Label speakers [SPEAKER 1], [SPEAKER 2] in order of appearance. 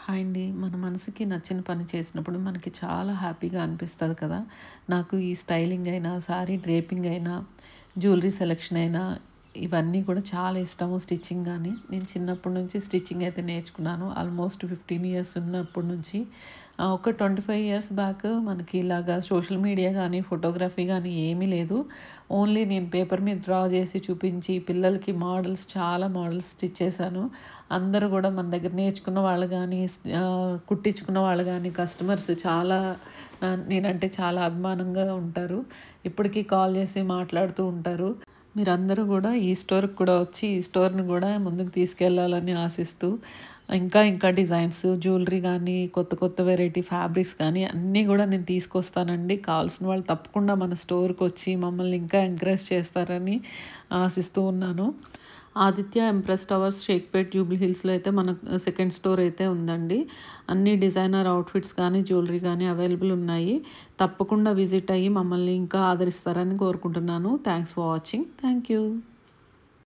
[SPEAKER 1] Hi అండి. మన మనసుకి నచ్చిన పని చేసినప్పుడు మనకి చాలా హ్యాపీగా అనిపిస్తది కదా! నాకు ఈ స్టైలింగ్ అయినా, సారీ డ్రేపింగ్ అయినా, జ్యువెలరీ సెలెక్షన్ అయినా ఇవన్నీ కూడా చాలా ఇష్టము. స్టిచ్చింగ్ గానీ, నేను చిన్నప్పటి నుంచి స్టిచ్చింగ్ అయితే నేర్చుకున్నాను. ఆల్మోస్ట్ 15 ఇయర్స్ ఉన్నప్పటి నుంచి. ఒక 25 ఇయర్స్ బ్యాక్ మనకి ఇలాగా సోషల్ మీడియా గానీ, ఫోటోగ్రఫీ గానీ ఏమీ లేదు. ఓన్లీ నేను పేపర్ మీద డ్రా చేసి చూపించి పిల్లలకి చాలా మోడల్స్ స్టిచ్ చేశాను. అందరూ గూడా మన దగ్గర నేర్చుకున్న వాళ్ళు గానీ, కుట్టించుకున్న వాళ్ళు గానీ, కస్టమర్స్ చాలా నేనంటే చాలా అభిమానంగా ఉంటారు. ఇప్పటికీ కాల్ చేసి మాట్లాడుతూ ఉంటారు. మీరందరూ గూడా ఈ స్టోర్‌కి కూడా వచ్చి, ఈ స్టోర్‌ని గూడా ముందుకు తీసుకెళ్ళాలని ఆశిస్తూ, ఇంకా డిజైన్స్, జ్యువెలరీ గానీ, కొత్త వెరైటీ ఫ్యాబ్రిక్స్ కానీ అన్నీ గూడా నేను తీసుకొస్తానండి. కావాల్సిన వాళ్ళు తప్పకుండా మన స్టోర్‌కొచ్చి మమ్మల్ని ఇంకా ఎంకరేజ్ చేస్తారని ఆశిస్తూ ఉన్నాను. Aditya empress towers, Shaikpet, Jubilee హిల్స్‌లో అయితే మన సెకండ్ స్టోర్ అయితే ఉందండి. అన్ని డిజైనర్ అవుట్‌ఫిట్స్ కానీ, జ్యువెలరీ కానీ అవైలబుల్ ఉన్నాయి. తప్పకుండా విజిట్ అయ్యి మమ్మల్ని ఇంకా ఆదరిస్తారని కోరుకుంటున్నాను. Thanks for watching. Thank you.